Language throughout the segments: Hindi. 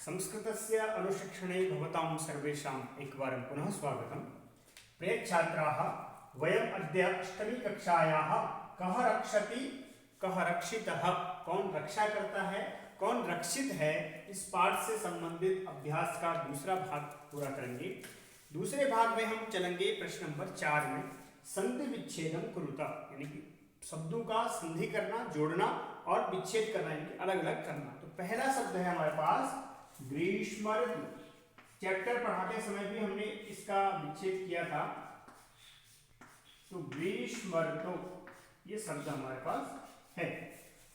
संस्कृतस्य अनुशिक्षणे भवतां सर्वेषाम् एकवारं पुनः स्वागतम्। प्रिय छात्राः, वयम् अद्य अष्टमी कक्षायाः कः रक्षति कः रक्षितः, कौन रक्षा करता है कौन रक्षित है, इस पाठ से संबंधित अभ्यास का दूसरा भाग पूरा करेंगे। दूसरे भाग में हम चलेंगे प्रश्न नंबर 4 में, संधि विच्छेदम कुरुता, यानी कि शब्दों का संधि करना, जोड़ना और विच्छेद करना, यानी कि अलग अलग करना। तो पहला शब्द है हमारे पास ग्रीष्म ऋतु। चैप्टर पढ़ाते समय भी हमने इसका विच्छेद किया था। तो ग्रीष्म ऋतु ये शब्द हमारे पास है,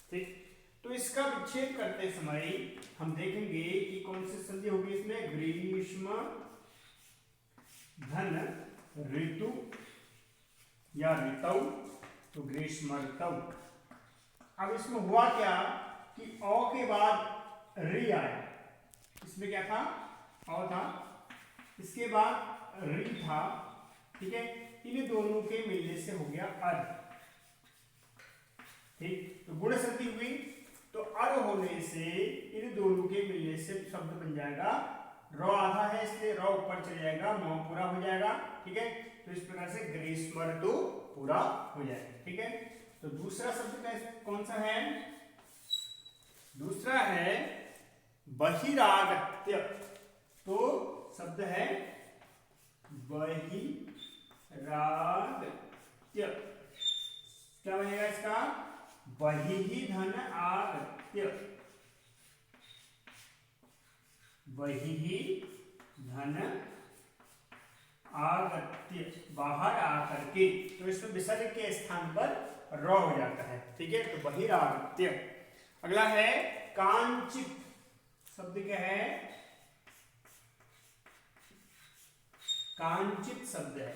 ठीक। तो इसका विच्छेद करते समय हम देखेंगे कि कौन सी संधि होगी इसमें, ग्रीष्म धन ऋतु या ऋतु, तो ग्रीष्म ऋतु। अब इसमें हुआ क्या कि औ के बाद री आया, इसमें क्या था, औ था, इसके बाद री था, ठीक है। इन दोनों के मिलने से हो गया अर, ठीक। तो गुण संधि हुई, तो अर होने से इन दोनों के मिलने से शब्द बन जाएगा, र आधा है इसलिए र ऊपर चले जाएगा, म पूरा हो जाएगा, ठीक है। तो इस प्रकार से ग्रीष्म ऋतु पूरा हो जाएगा, ठीक है। तो दूसरा शब्द का कौन सा है, दूसरा है बहिरागत्य। तो शब्द है बहिरागत्य, क्या बनेगा इसका, बहि धन आगत्य, बहि धन आगत्य, बाहर आकर के। तो इसमें विसर्ग के स्थान पर र हो जाता है, ठीक है। तो बहिरागत्य। अगला है कांचित, शब्द क्या है, कांचित शब्द है।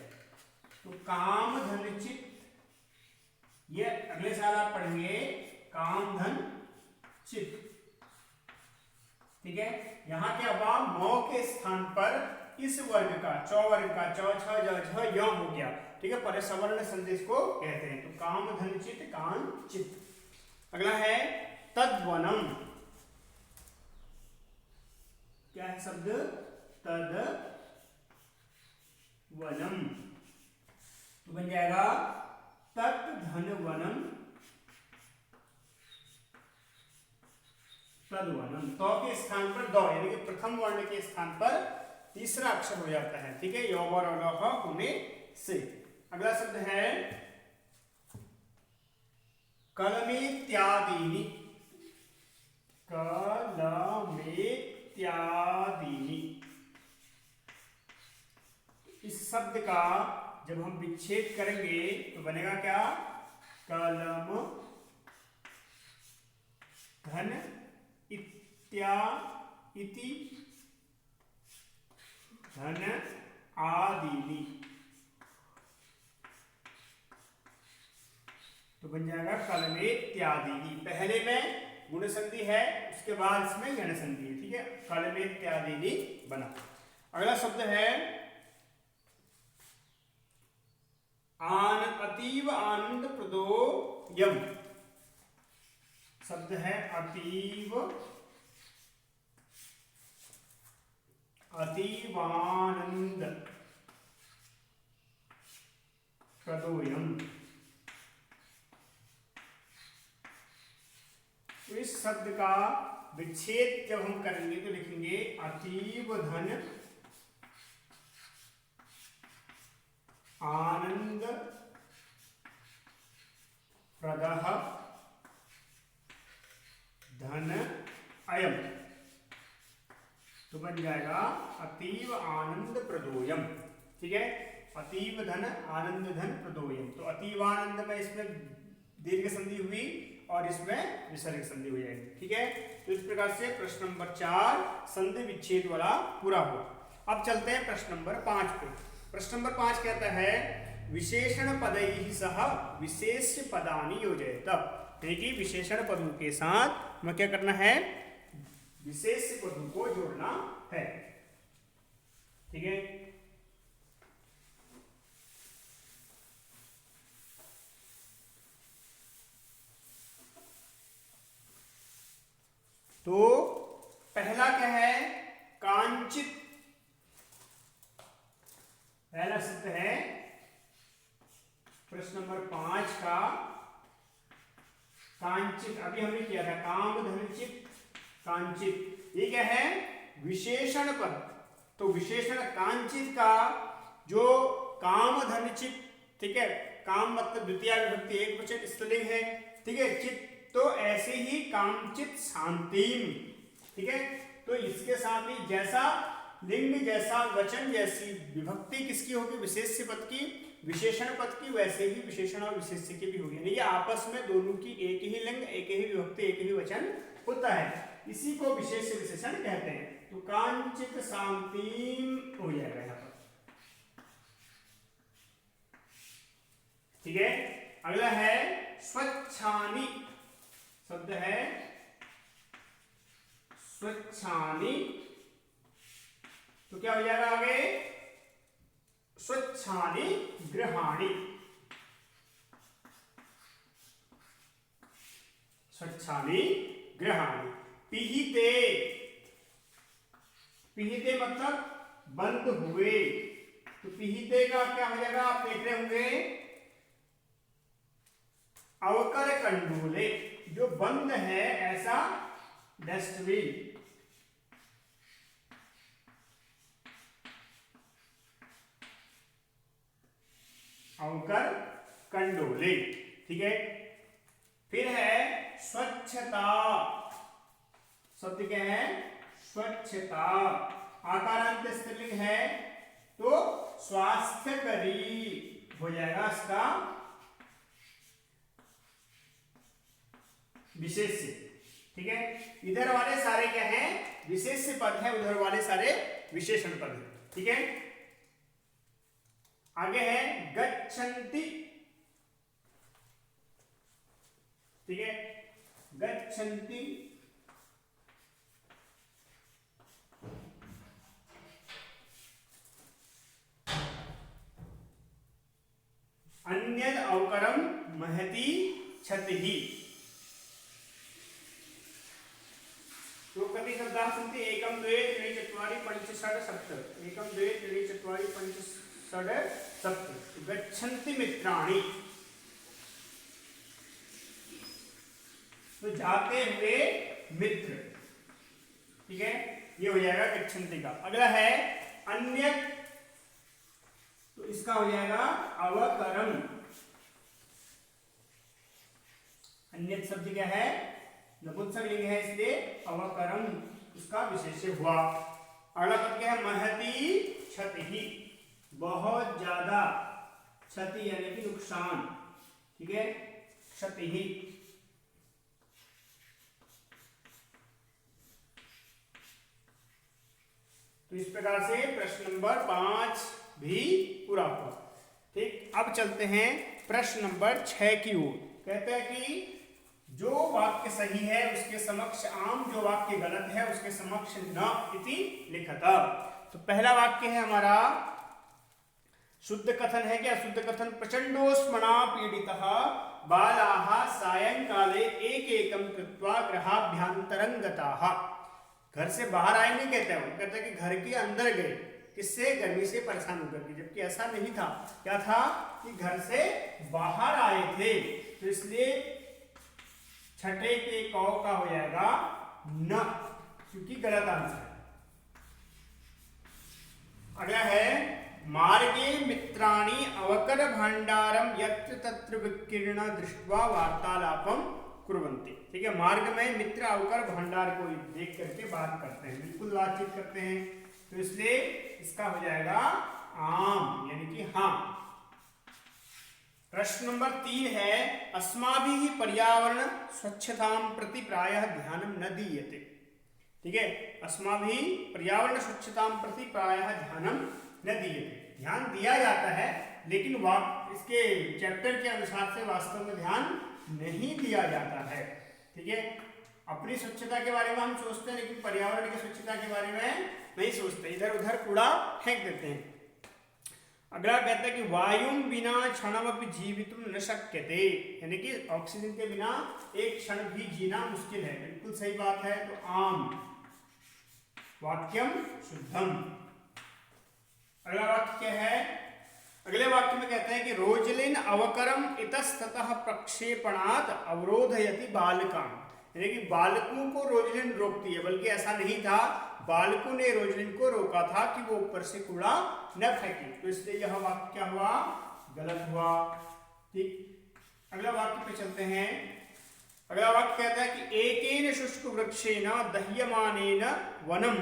तो काम धन चित, ये अगले साल आप पढ़ेंगे, काम धन चित, ठीक है। यहां क्या हुआ, मौ के स्थान पर इस वर्ग का, चौ वर्ग का, चौ छ ज झ य हो गया, ठीक है। पर सवर्ण संधि को कहते हैं। तो काम धन चित, कांचित। अगला है तद्वनम, क्या है शब्द, तद्वनम, तो बन जाएगा तत् धन वनम, तद्वनम। तो के स्थान पर द, यानी कि प्रथम वर्ण के स्थान पर तीसरा अक्षर हो जाता है, ठीक है, य वर और ह होने से। अगला शब्द है कलमेत्यादीनि, कलमेत्यादीनि। इस शब्द का जब हम विच्छेद करेंगे तो बनेगा क्या, कलम धन इत्या इति धन आदीनि, तो बन जाएगा कलमेत्यादीनि। पहले में गुण संधि है, उसके बाद इसमें यण संधि है, ठीक है। कलमेत्यादीनि बना। अगला शब्द है अतीव आनंद प्रदोयम, शब्द है अतीव अतीवानंद प्रदोयम। तो इस शब्द का विच्छेद जब हम करेंगे तो लिखेंगे अतीव धन आनंद प्रदः धन अयम, तो बन जाएगा अतीव आनंद प्रदोयम, ठीक है। अतीव धन आनंद धन प्रदोयम। तो अतीवानंद में इसमें दीर्घ संधि हुई और इसमें विसर्ग संधि हो जाएगी, ठीक है। तो इस प्रकार से प्रश्न नंबर 4 संधि विच्छेद वाला पूरा हुआ। अब चलते हैं प्रश्न नंबर 5 पे। प्रश्न नंबर 5 कहता है विशेषण पदैः सह विशेष्य पदानि योजयेत, यानी कि विशेषण पदों के साथ हमें क्या करना है, विशेष्य पदों को जोड़ना है, ठीक है। तो पहला क्या है? कांचित। पहला शब्द है प्रश्न नंबर 5 का कांचित। अभी हमने किया था काम धनचित कांचित। ये क्या है? विशेषण पद। तो विशेषण कांचित का जो काम धनचित, ठीक है, काम मतलब द्वितीय विभक्ति एक वचन स्त्रीलिंग है, ठीक है, चित तो ऐसे ही कामचित शांतिम, ठीक है। तो इसके साथ ही जैसा लिंग जैसा वचन जैसी विभक्ति किसकी होगी? विशेष्य पद की, विशेषण पद की, वैसे ही विशेषण और विशेष्य की भी होगी। यानी ये आपस में दोनों की एक ही लिंग, एक ही विभक्ति, एक ही वचन होता है। इसी को विशेष्य विशेषण कहते हैं। तो कांचित शांतिम हो जाएगा यहाँ पर, ठीक है। अगला है स्वच्छानि। शब्द है स्वच्छानि। तो क्या हो जाएगा आगे? स्वच्छानि गृहाणि। स्वच्छानि गृहाणि। पिहिते। पिहिते मतलब बंद हुए। तो पिहिते का क्या हो जाएगा? आप देख रहे होंगे अवकर कंडोले, जो बंद है ऐसा डस्टबिन। अवकर कंडोले, ठीक है। फिर है स्वच्छता। शब्द क्या है? स्वच्छता। आकारांत स्त्रीलिंग है तो स्वास्थ्यकरी हो जाएगा इसका विशेष्य, ठीक है। इधर वाले सारे क्या हैं? विशेष्य पद है, उधर वाले सारे विशेषण पद है, ठीक है। आगे है गच्छन्ति, ठीक है। गच्छन्ति अन्यद अवकरम महति क्षतिः। तो कति शब्दाः सन्ति? एकं द्वे त्रीणि चत्वारि पञ्च षड् सप्त। एकं द्वे त्रीणि चत्वारि पञ्च षड् सप्त। गच्छन्ति मित्राणि, तो जाते हुए मित्र, ठीक है। ये हो जाएगा गच्छन्ति का। अगला है अन्यत्, तो इसका हो जाएगा अवकरम। अन्यत् शब्द क्या है? नपुंसक लिंग है इसलिए अवकरम उसका विशेष्य हुआ। अगला पद क्या है? महती क्षति, बहुत ज्यादा, क्षति यानी कि नुकसान, ठीक है, क्षति। तो इस प्रकार से प्रश्न नंबर 5 भी पूरा हुआ, ठीक। अब चलते हैं प्रश्न नंबर 6 की ओर। कहते हैं कि जो वाक्य सही है उसके समक्ष आम, जो वाक्य गलत है उसके समक्ष न इति लिखत। तो पहला वाक्य है हमारा शुद्ध कथन है क्या? शुद्ध कथन। प्रचंडोष्मणा पीड़ितः बालाः सायंकाले एकैकं कृत्वा गृहाभ्यन्तरं गताः। घर से बाहर आए नहीं कहते हैं, कहते हैं कि घर के अंदर गए। किससे? गर्मी से परेशान होकर के। जबकि ऐसा नहीं था। क्या था? कि घर से बाहर आए थे। तो इसलिए छठे के कौ का हो जाएगा न, क्योंकि गलत आंसर है। अगला है मार्गे मित्राणि अवकर भांडारम यत्र तत्र विकीर्ण दृष्ट्वा वार्तालापम कुर्वन्ति, ठीक है। मार्ग में मित्र अवकर भंडार को देख करके बात करते हैं, बिल्कुल बातचीत करते हैं। तो इसलिए इसका हो जाएगा आम, यानी कि हाँ। प्रश्न नंबर 3 है अस्माभिः पर्यावरण स्वच्छतां प्रति प्रायः ध्यानं न दीयते, ठीक है। अस्माभिः पर्यावरण स्वच्छतां प्रति प्रायः ध्यानं न दीयते, ध्यान दिया जाता है लेकिन इसके चैप्टर के अनुसार से वास्तव में ध्यान नहीं दिया जाता है, ठीक है। अपनी स्वच्छता के बारे में हम सोचते हैं लेकिन पर्यावरण की स्वच्छता के बारे में नहीं सोचते, इधर उधर कूड़ा फेंक देते हैं। अगला कहता है कि वायुं बिना क्षणमपि जीवितुं न शक्यते, यानी कि ऑक्सीजन के बिना एक क्षण भी जीना मुश्किल है। बिल्कुल सही बात है। तो आम, वाक्यम शुद्धम। अगला वाक्य क्या है? अगले वाक्य में कहते हैं कि रोजलिन अवकरम इतस्ततः प्रक्षेपणात् अवरोधयति बालकान, यानी कि बालकों को रोजलिन रोकती है, बल्कि ऐसा नहीं था, बालकों ने रोजलिन को रोका था कि वो ऊपर से कूड़ा न फेंके, तो इसलिए यह वाक्य क्या हुआ? गलत हुआ। ठीक, अगला वाक्य पे चलते हैं। अगला वाक्य कहता है कि एकेन शुष्क वृक्षेण दह्यमानेन वनम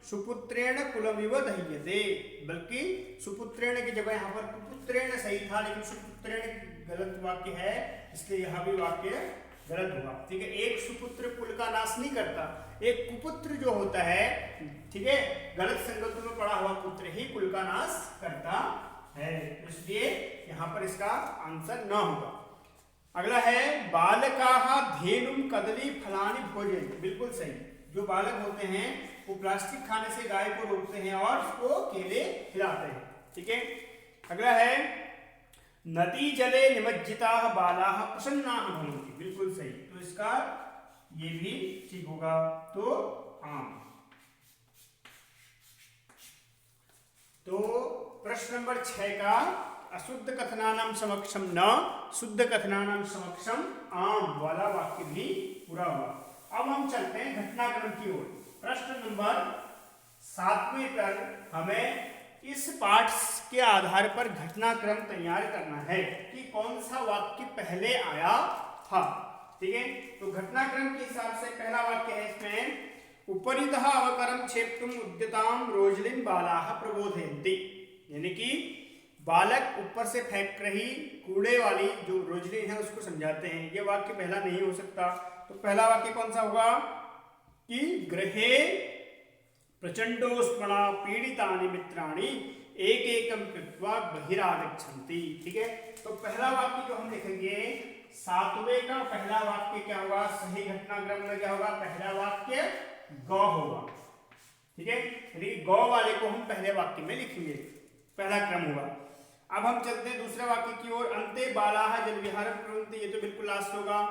सुपुत्रेण कुलमिव दह्यते, बल्कि सुपुत्रेण की जगह यहाँ पर कुपुत्रेण सही था, लेकिन सुपुत्रेण गलत वाक्य है, इसलिए यहाँ भी वाक्य गलत हुआ। ठीक है, एक सुपुत्र कुल का नाश नहीं करता, एक कुपुत्र जो होता है, ठीक है, गलत संगत में पड़ा हुआ पुत्र ही कुल का नाश करता है, इसलिए यहाँ पर इसका आंसर न होगा। अगला है बालकाः धेनुं कदली फलानि भोजयन्ति, बिल्कुल सही। जो बालक होते हैं वो प्लास्टिक खाने से गाय को रोकते हैं और उसको केले खिलाते हैं। ठीक है, अगला है नदी जले निमज्जिताः बालाः प्रसन्नाः भवन्ति, बिल्कुल सही, तो इसका ये भी ठीक होगा। तो तो प्रश्न नंबर 6 का अशुद्ध कथनानां समक्षम न शुद्ध कथनानां समक्षम आम वाला वाक्य भी पूरा हुआ। अब हम चलते हैं घटनाक्रम की ओर। प्रश्न नंबर 7वें पर हमें इस पाठ के आधार पर घटनाक्रम तैयार करना है कि कौन सा वाक्य पहले आया था। ठीक है, तो घटनाक्रम के हिसाब से पहला वाक्य है इसमें उपरितः अवकरम क्षेप्तुम उद्यताम रोजलिन बालाः प्रबोधयन्ति, यानी कि बालक ऊपर से फेंक रही कूड़े वाली जो रोजलिन है उसको समझाते हैं। ये वाक्य पहला नहीं हो सकता, तो पहला वाक्य कौन सा होगा कि गृहे प्रचंडोष्मणा पीड़ितानि मित्राणि एकैकं कृत्वा बहिरागच्छन्ति। ठीक है, तो पहला वाक्य जो हम लिखेंगे 7वें का पहला वाक्य क्या होगा? सही घटनाक्रम में क्या होगा? पहला वाक्य गौ होगा। ठीक है, यानी गौ वाले को हम पहले वाक्य में लिखेंगे, पहला क्रम होगा। अब हम चलते हैं दूसरे वाक्य की ओर। अन्ते बालाः जल विहारं कुर्वन्ति, ये तो बिल्कुल लास्ट होगा।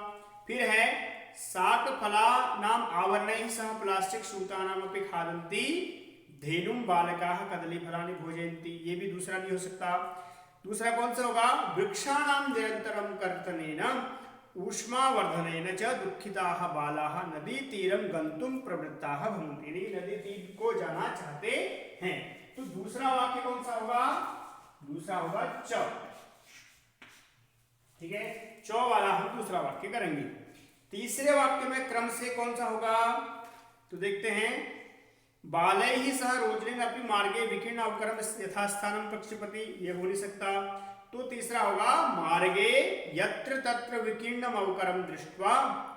फिर है शाक फला नाम आवरणैः सह प्लास्टिक सूतानामपि खादन्ति धेनुं बालकाः कदली फलानि भोजयन्ति, ये भी दूसरा नहीं हो सकता। दूसरा कौन सा होगा? वृक्षाणां निरंतरं कर्तनेन ऊष्मावर्धनेन च दुःखिताः बालाः नदी तीरं गन्तुं प्रवृत्ताः भवन्ति, नदी तीर को जाना चाहते हैं। तो दूसरा वाक्य कौन सा होगा? दूसरा होगा च। ठीक है, चौ वाला हम दूसरा वाक्य करेंगे। तीसरे वाक्य में क्रम से कौन सा होगा? तो देखते हैं बालैः सह रोजलिन अपि मार्गे विकीर्ण अवकरम यथास्थानं प्रक्षिपति, ये हो नहीं सकता। तो तीसरा होगा मार्गे यत्र तत्र विकीर्णम अवकरम दृष्ट्वा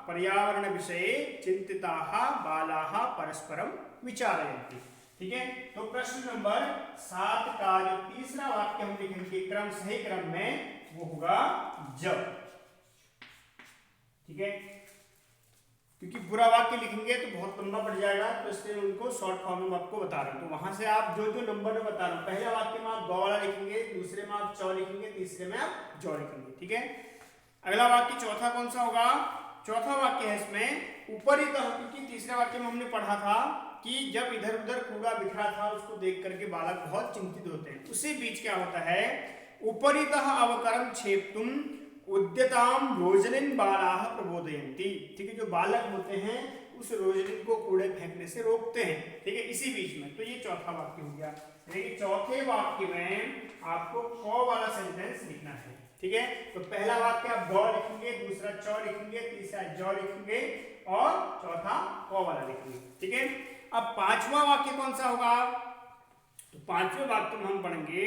पर्यावरण विषये चिंतिताः बालाः परस्परम विचारयन्ति। ठीक है, तो प्रश्न नंबर 7 का जो तीसरा वाक्य हम लिखेंगे क्रम सही क्रम में वो होगा जब। ठीक है, क्योंकि पूरा वाक्य लिखेंगे तो बहुत लंबा पड़ जाएगा, तो इसलिए उनको शॉर्ट फॉर्म में आपको बता रहा हूं। तो वहां से आप जो जो नंबर में बता रहा हूं, पहले वाक्य में आप गौ वाला लिखेंगे, दूसरे में आप चौ लिखेंगे, तीसरे में आप जौ लिखेंगे। ठीक है, अगला वाक्य चौथा कौन सा होगा? चौथा वाक्य है इसमें उपरितः, क्योंकि तीसरे वाक्य में हमने पढ़ा था कि जब इधर उधर कूड़ा बिखरा था उसको देख करके बालक बहुत चिंतित होते हैं। उसी बीच क्या होता है? उपरितः अवकरम क्षेप्तुम उद्यताम रोजलिन बालाः प्रबोधयन्ति। ठीक है, जो बालक होते हैं उस रोजलिन को कूड़े फेंकने से रोकते हैं। ठीक है, इसी बीच में, तो ये चौथा वाक्य हो गया। लेकिन चौथे वाक्य में आपको क वाला सेंटेंस लिखना है। ठीक है, तो पहला वाक्य आप गौ लिखेंगे, दूसरा चौ लिखेंगे, तीसरा जौ लिखेंगे और चौथा क वाला लिखेंगे। ठीक है, अब पांचवा वाक्य कौन सा होगा? तो पांचवें वाक्य में हम पढ़ेंगे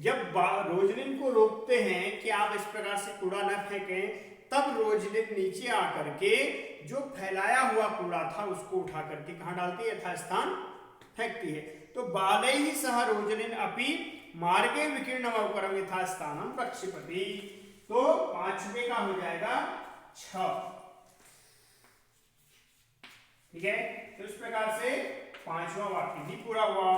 जब रोजलिन को रोकते हैं कि आप इस प्रकार से कूड़ा न फेंकें, तब रोजलिन नीचे आकर के जो फैलाया हुआ कूड़ा था उसको उठा करके कहाँ डालती है? यथास्थान फेंकती है। तो बालैः सह रोजलिन अपि मार्गे विकीर्णम अवकरम यथास्थानं प्रक्षिपति। तो पांचवे का हो जाएगा 6। ठीक है, तो इस प्रकार से पांचवा वाक्य भी पूरा हुआ।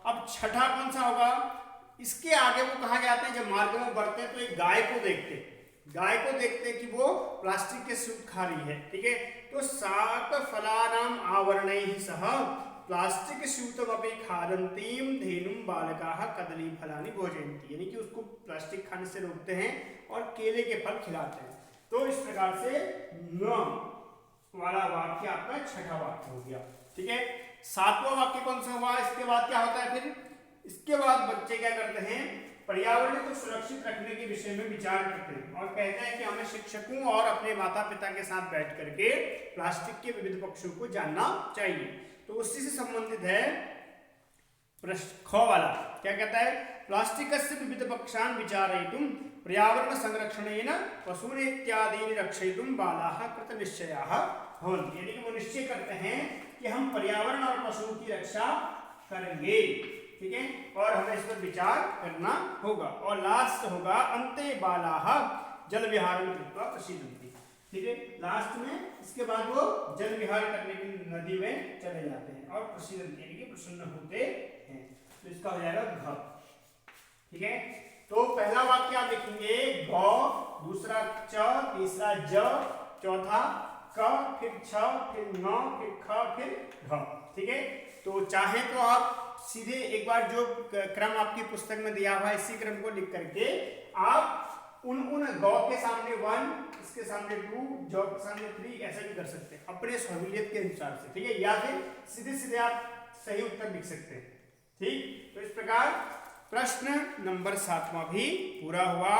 अब छठा कौन सा होगा? इसके आगे वो कहा जाते हैं जब मार्ग में बढ़ते हैं तो एक गाय को देखते कि वो प्लास्टिक के सूट खा रही है। ठीक है, तो शाक फलानाम आवरणैः सह प्लास्टिक स्यूतमपि खादन्तीं धेनुं बालकाः कदलीफलानि भोजयन्ति, यानी कि उसको प्लास्टिक खाने से रोकते हैं और केले के फल खिलाते हैं। तो इस प्रकार से न वाला वाक्य आपका छठा वाक्य हो गया। ठीक है, सातवां वाक्य कौन सा हुआ? इसके बाद क्या होता है फिर? इसके बाद बच्चे क्या करते हैं? पर्यावरण को सुरक्षित रखने के विषय में विचार करते हैं और कहते हैं कि हमें शिक्षकों और अपने माता पिता के साथ बैठ करके प्लास्टिक के विविध पक्षों को जानना चाहिए। तो उसी से संबंधित है प्रश्न ख वाला। क्या कहता है? प्लास्टिकस्य विविध पक्षान् विचारयितुं पर्यावरण संरक्षणेन पशून् इत्यादीनि रक्षयितुं बालाः कृतनिश्चयाः भवन्ति, यानी कि वो निश्चय करते हैं कि हम पर्यावरण और पशुओं की रक्षा करेंगे। ठीक है, और हमें इस पर विचार करना होगा। और लास्ट होगा अन्ते बालाः जल विहारं कृत्वा प्रसीदन्ति। ठीक है, लास्ट में इसके बाद वो जल विहार करने के लिए नदी में चले जाते हैं और प्रसीदन्ति यानी कि प्रसन्न होते हैं। तो इसका हो जाएगा घ। ठीक है, तो पहला वाक्य आप लिखेंगे ग, दूसरा च, तीसरा ज, चौथा क, फिर छ, फिर न, फिर ख, फिर घ। ठीक है, तो चाहे तो आप सीधे एक बार जो क्रम आपकी पुस्तक में दिया हुआ है इसी क्रम को लिख करके आप उन गौ के सामने 1, इसके सामने 2, ज के सामने 3 ऐसा भी कर सकते हैं अपने सहूलियत के अनुसार से। ठीक है, या फिर सीधे सीधे आप सही उत्तर लिख सकते हैं। ठीक, तो इस प्रकार प्रश्न नंबर 7वां भी पूरा हुआ।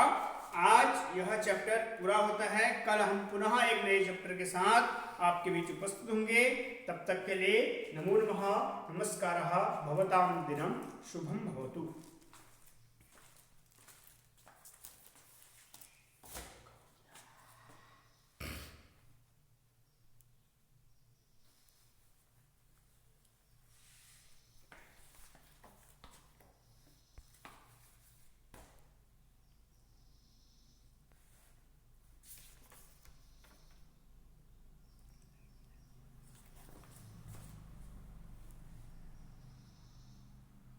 आज यह चैप्टर पूरा होता है। कल हम पुनः एक नए चैप्टर के साथ आपके बीच उपस्थित होंगे। तब तक के लिए नमो नमः, नमस्कारः, भवतां दिनं शुभं भवतु।